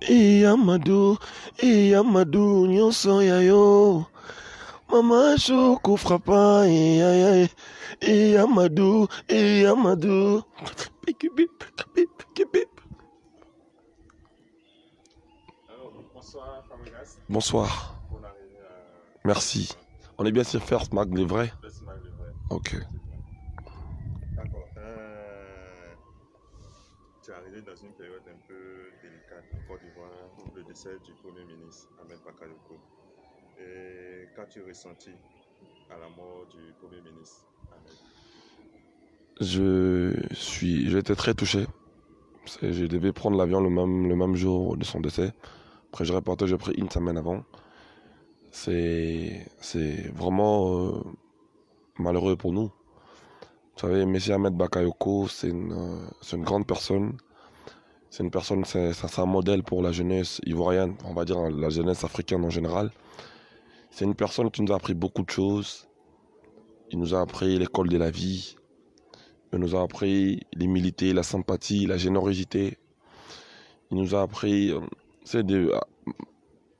Amadou, Amadou, nyonso ya yo. Mama choko frappa, Amadou, Amadou. Bonsoir, Fabregas. Bonsoir, On arrive à... merci. On est bien sur First Mag, les vrais? First Mag, le vrai. Ok. D'accord. Tu es arrivé dans une période un peu délicate en Côte d'Ivoire, le décès du Premier ministre Ahmed Bakayoko. Et qu'as-tu ressenti à la mort du Premier ministre Ahmed? J'étais très touché. Je devais prendre l'avion le même jour de son décès. Après, j'ai pris une semaine avant. C'est vraiment malheureux pour nous. Vous savez, Messi Ahmed Bakayoko, c'est une grande personne. C'est un modèle pour la jeunesse ivoirienne, on va dire la jeunesse africaine en général. C'est une personne qui nous a appris beaucoup de choses. Il nous a appris l'école de la vie. Il nous a appris l'humilité, la sympathie, la générosité. Il nous a appris,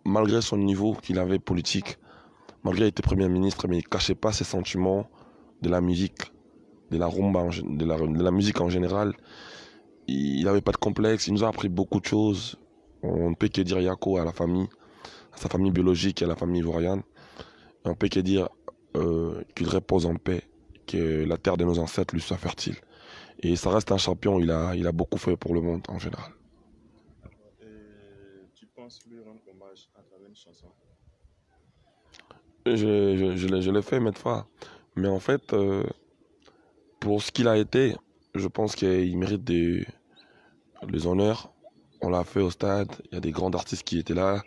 malgré son niveau qu'il avait politique, malgré qu'il était Premier ministre, mais il ne cachait pas ses sentiments de la musique, de la rumba, de la musique en général. Il n'avait pas de complexe, il nous a appris beaucoup de choses. On ne peut que dire Yako à la famille, à sa famille biologique et à la famille ivoirienne. Et on ne peut que dire qu'il repose en paix, que la terre de nos ancêtres lui soit fertile. Et ça reste un champion, il a beaucoup fait pour le monde en général. Et tu penses lui rendre hommage à travers une chanson? Je l'ai fait maintes fois. Mais en fait, pour ce qu'il a été, je pense qu'il mérite les honneurs. On l'a fait au stade, il y a des grands artistes qui étaient là.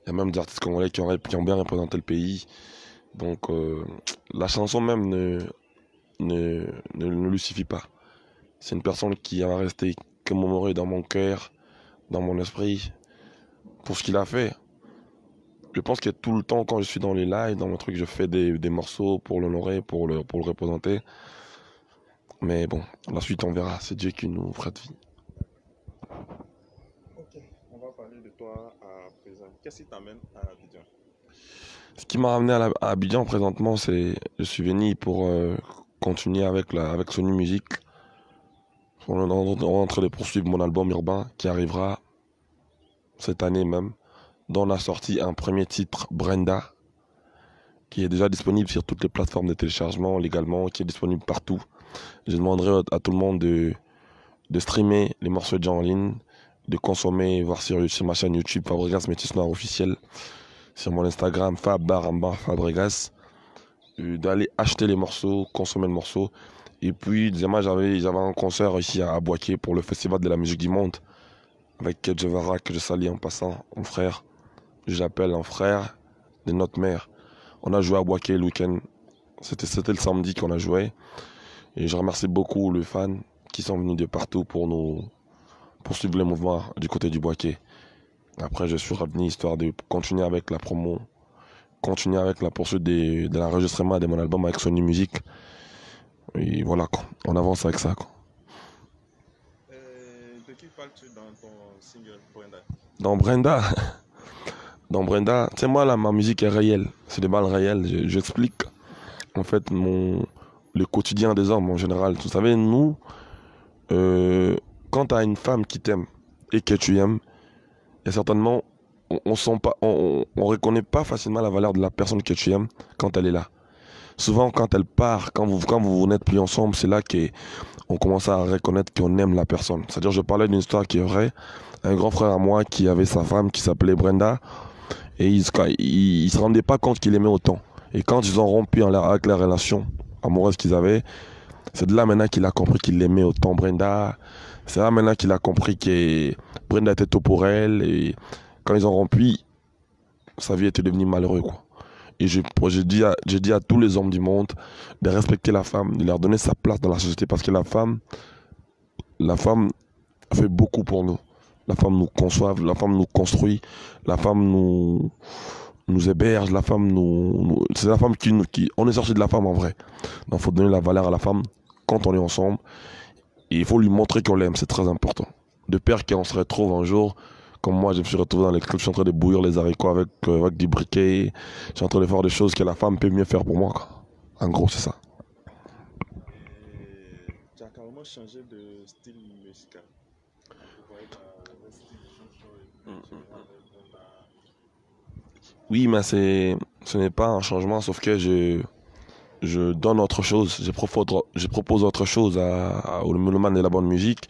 Il y a même des artistes congolais qui ont bien représenté le pays. Donc la chanson même ne lui suffit pas. C'est une personne qui va rester commémorée dans mon cœur, dans mon esprit, pour ce qu'il a fait. Je pense que tout le temps, quand je suis dans les lives, dans mon truc, je fais des morceaux pour l'honorer, pour le représenter. Mais bon, la suite, on verra. C'est Dieu qui nous fera de vie. Ok, on va parler de toi à présent. Qu'est-ce qui t'amène à Abidjan? Ce qui m'a ramené à Abidjan présentement, c'est je suis venu pour continuer avec Sony Music. On est en train de poursuivre mon album urbain qui arrivera cette année même, dont on a sorti un premier titre, Brenda, qui est déjà disponible sur toutes les plateformes de téléchargement légalement, qui est disponible partout. Je demanderai à tout le monde de streamer les morceaux déjà en ligne, de consommer, voir sur ma chaîne YouTube Fabregas Métis Noir officiel, sur mon Instagram Fabregas, d'aller acheter les morceaux, consommer le morceau. Et puis, deuxièmement, j'avais un concert ici à Boaké pour le Festival de la musique du monde, avec Kedjevara, que je salue en passant, mon frère. Je l'appelle un frère de notre mère. On a joué à Boaké le week-end. C'était le samedi qu'on a joué. Et je remercie beaucoup les fans qui sont venus de partout pour suivre le mouvement du côté du Boaké. Après, je suis revenu histoire de continuer avec la promo, continuer avec la poursuite de l'enregistrement de mon album avec Sony Music. Et voilà, quoi. On avance avec ça, quoi. De qui parles-tu dans ton single Brenda? Dans Brenda, dans Brenda, tu sais, moi, là, ma musique est réelle. C'est des balles réelles. J'explique, en fait, le quotidien des hommes en général. Vous savez, nous, quand tu as une femme qui t'aime et que tu aimes, et certainement, on sent pas, on reconnaît pas facilement la valeur de la personne que tu aimes quand elle est là. Souvent, quand elle part, quand vous n'êtes plus ensemble, c'est là qu'on commence à reconnaître qu'on aime la personne. C'est-à-dire, je parlais d'une histoire qui est vraie. Un grand frère à moi qui avait sa femme qui s'appelait Brenda, et il se rendait pas compte qu'il aimait autant. Et quand ils ont rompu avec la relation amoureuse qu'ils avaient, c'est de là maintenant qu'il a compris qu'il aimait autant Brenda. C'est là maintenant qu'il a compris que Brenda était tout pour elle. Et quand ils ont rompu, sa vie était devenue malheureuse, quoi. Et j'ai dit à tous les hommes du monde de respecter la femme, de leur donner sa place dans la société. Parce que la femme fait beaucoup pour nous. La femme nous conçoit, la femme nous construit, la femme nous héberge, la femme c'est la femme on est sorti de la femme en vrai. Donc il faut donner la valeur à la femme quand on est ensemble. Et il faut lui montrer qu'on l'aime, c'est très important. De peur qu'on se retrouve un jour Comme moi, je me suis retrouvé dans les clubs, je suis en train de bouillir les haricots avec du briquet. Je suis en train de faire des choses que la femme peut mieux faire pour moi, quoi. En gros, c'est ça. Et tu as carrément changé de style musical. Tu vois, le style chanson et puis tu viens avec Oui, mais ce n'est pas un changement, sauf que je donne autre chose. Je propose autre chose au mélomane de la bonne musique.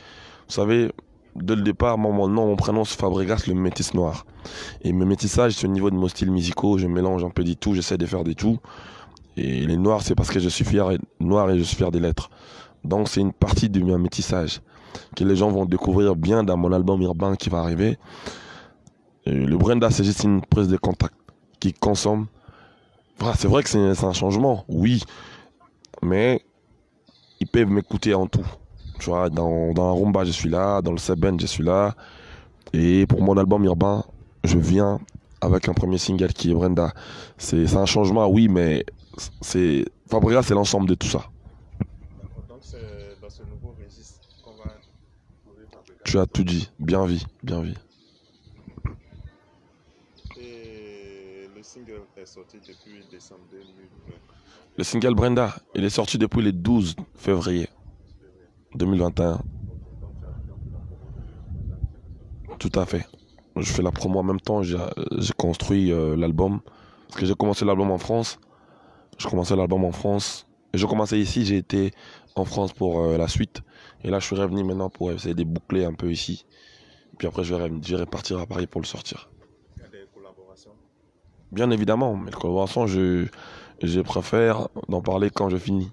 Vous savez, dès le départ, moi, mon nom, mon prénom, c'est Fabregas, le métis noir. Et mes métissages, c'est au niveau de mon style musical. Je mélange un peu du tout, j'essaie de faire du tout. Et les noirs, c'est parce que je suis fier noir et je suis fier des lettres. Donc, c'est une partie de mon métissage que les gens vont découvrir bien dans mon album urbain qui va arriver. Et le Brenda, c'est juste une prise de contact qui consomme. Voilà, c'est vrai que c'est un changement, oui, mais ils peuvent m'écouter en tout. Tu vois, dans la rumba, je suis là, dans le seben, je suis là. Et pour mon album urbain, je viens avec un premier single qui est Brenda. C'est un changement, oui, mais Fabregas, c'est l'ensemble de tout ça. d'accord. Donc c'est dans ce nouveau registre qu'on va trouver Tu as Fabregas. tout dit, bien vu, bien vu. Et le single est sorti depuis décembre 2020. Le single Brenda, il est sorti depuis le 12 février 2021. Ok, donc tu as fait un peu la promo de Brenda en quelque sorte. Tout à fait. Je fais la promo en même temps, j'ai construit l'album. Parce que j'ai commencé l'album en France. Je commençais l'album en France. Et je commençais ici, j'ai été en France pour la suite. Et là, je suis revenu maintenant pour essayer de boucler un peu ici. Puis après, je vais repartir à Paris pour le sortir. Il y a des collaborations. Bien évidemment, mais la collaboration, je préfère d'en parler quand je finis.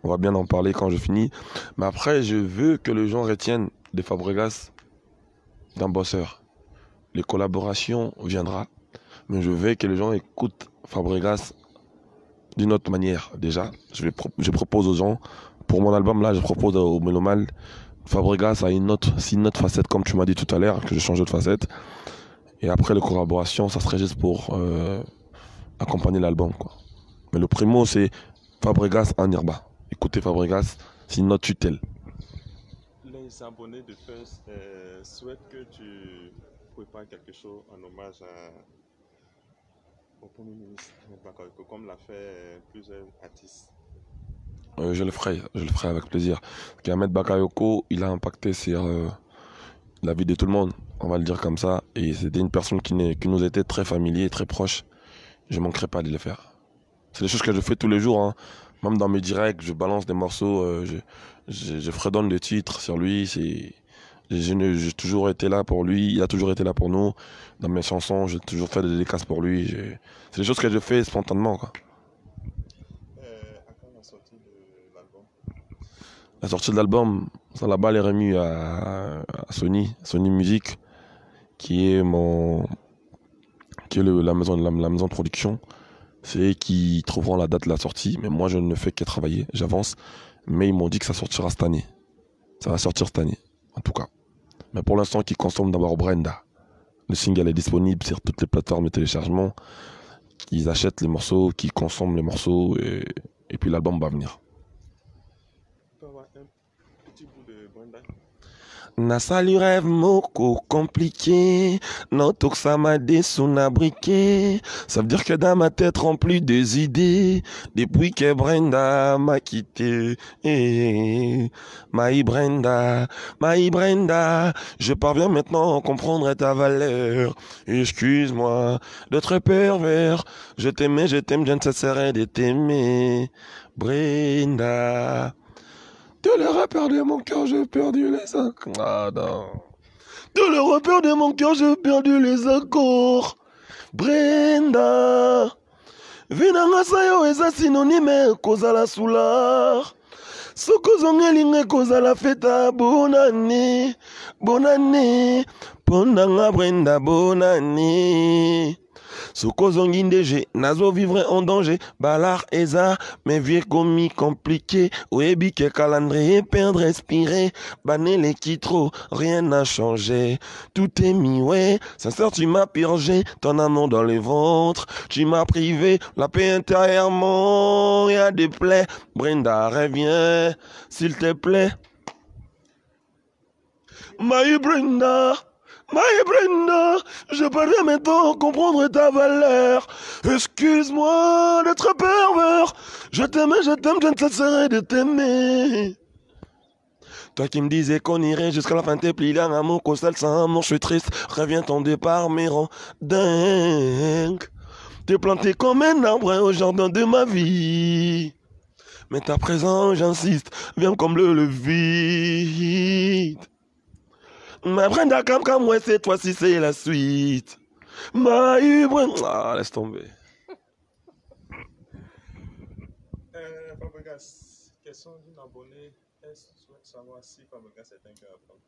On va bien en parler quand je finis. Mais après, je veux que les gens retiennent des Fabregas d'un bosseur. Les collaborations viendra, mais je veux que les gens écoutent Fabregas d'une autre manière. Déjà, je propose aux gens, pour mon album là, je propose au mélomanes, Fabregas a c'est une autre facette, comme tu m'as dit tout à l'heure, que j'ai changé de facette. Et après, les collaborations, ça serait juste pour accompagner l'album, quoi. Mais le primo, c'est Fabregas en Irba. Écoutez Fabregas, c'est une autre tutelle. Les abonnés de First souhaitent que tu prépares quelque chose en hommage au Premier ministre Ahmed Bakayoko, comme l'a fait plusieurs artistes. Je le ferai avec plaisir. Parce qu'Ahmed Bakayoko, il a impacté sur la vie de tout le monde, on va le dire comme ça. Et c'était une personne qui nous était très familier, très proche. Je ne manquerai pas de le faire. C'est des choses que je fais tous les jours, hein. Même dans mes directs, je balance des morceaux, je fredonne des titres sur lui. J'ai toujours été là pour lui, il a toujours été là pour nous. Dans mes chansons, j'ai toujours fait des dédicaces pour lui. C'est des choses que je fais spontanément, quoi. À quand la sortie de l'album? La sortie de l'album, ça la balle est remise à Sony Music, qui est la maison de production. C'est eux qui trouveront la date de la sortie, mais moi je ne fais que travailler, j'avance. Mais ils m'ont dit que ça sortira cette année. Ça va sortir cette année, en tout cas. Mais pour l'instant, qu'ils consomment d'abord Brenda. Le single est disponible sur toutes les plateformes de téléchargement. Qu'ils achètent les morceaux, qu'ils consomment les morceaux, et puis l'album va venir. On peut avoir un petit bout de Brenda. Nasali rêve moko compliqué, noto que ça m'a briqué. Ça veut dire que dans ma tête remplie des idées, depuis que Brenda m'a quitté. My Brenda, je parviens maintenant à comprendre ta valeur. Excuse-moi d'être pervers, je t'aimais, je t'aime, je ne cesserai de t'aimer. Brenda. De le repère de mon cœur, j'ai perdu les accords. Ah non. De le repère de mon cœur, j'ai perdu les accords. Brenda. Vinanga sayo eza synonyme kozala soulard. Sokozongelinga kozala feta bonane. Bonane. Pondanga Brenda bonane. Sokozongi ndeje, nazo vivre en danger. Balar eza, mes vieux commis compliqués. Oebi que calendrier, perdre, respirer. Banele qui trop, rien n'a changé. Tout est mis, ouais. Sincère, tu m'as purgé, ton amour dans les ventres. Tu m'as privé, la paix intérieurement. Y'a des plaies. Brenda, reviens, s'il te plaît. My Brenda. My Brenda, je parviens maintenant à comprendre ta valeur. Excuse-moi d'être pervers. Je t'aime, je ne cesserai de t'aimer. Toi qui me disais qu'on irait jusqu'à la fin de tes plis, l'amour qu'au seul sans amour, je suis triste. Reviens ton départ, me rend dingue. T'es planté comme un arbre au jardin de ma vie. Mais ta présence, j'insiste, viens comme le vide. Ma Brenda, comme moi, cette fois-ci, c'est la suite. Ma Brenda. Ah, laisse tomber. Fabregas, question d'une abonnée. Est-ce que tu souhaites savoir si Fabregas est un cœur à prendre?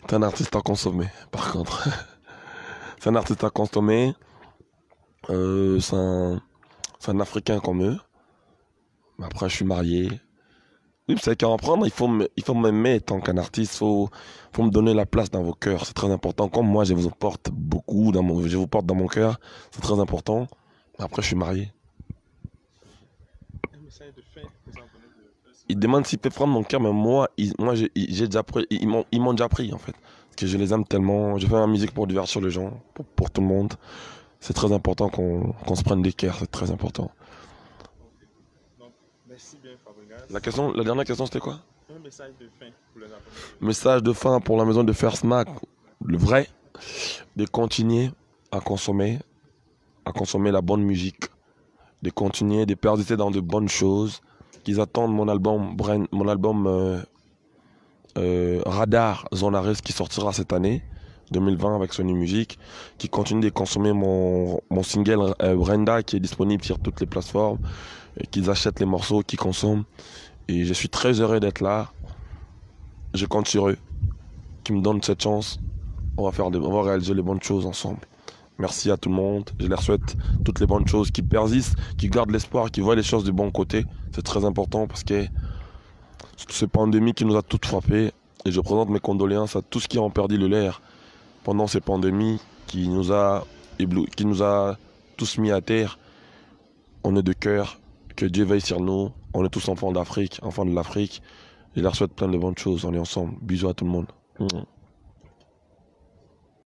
T'es un artiste à consommer, par contre. C'est un artiste à consommer. C'est un Africain comme eux. Mais après, je suis marié. Oui, c'est qu'à en prendre, il faut m'aimer tant qu'un artiste. Faut me donner la place dans vos cœurs. C'est très important. Comme moi, je vous porte beaucoup je vous porte dans mon cœur. C'est très important. Mais après, je suis marié. Un message de fin aux abonnés de Ils demandent s'ils peuvent prendre mon cœur, mais moi, j'ai déjà pris, ils m'ont déjà pris, en fait. Parce que je les aime tellement. Je fais ma musique pour divertir les gens, pour tout le monde. C'est très important qu'on se prenne des cœurs. C'est très important. Donc, merci bien, Fabregas. La dernière question, c'était quoi? Un message de fin pour les abonnés. Message de fin pour la maison de First Mac, le vrai, de continuer à consommer la bonne musique, de continuer de persister dans de bonnes choses, qu'ils attendent mon album Radar Zone Arrest qui sortira cette année 2020 avec Sony Music, qui continue de consommer mon single Brenda qui est disponible sur toutes les plateformes, qu'ils achètent les morceaux, qu'ils consomment. Et je suis très heureux d'être là. Je compte sur eux, qui me donnent cette chance. On va réaliser les bonnes choses ensemble. Merci à tout le monde. Je leur souhaite toutes les bonnes choses, qui persistent, qui gardent l'espoir, qui voient les choses du bon côté. C'est très important parce que c'est cette pandémie qui nous a toutes frappés. Et je présente mes condoléances à tous ceux qui ont perdu le leur pendant ces pandémies qui nous a tous mis à terre. On est de cœur. Que Dieu veille sur nous. On est tous enfants d'Afrique, enfants de l'Afrique. Je leur souhaite plein de bonnes choses. On est ensemble. Bisous à tout le monde.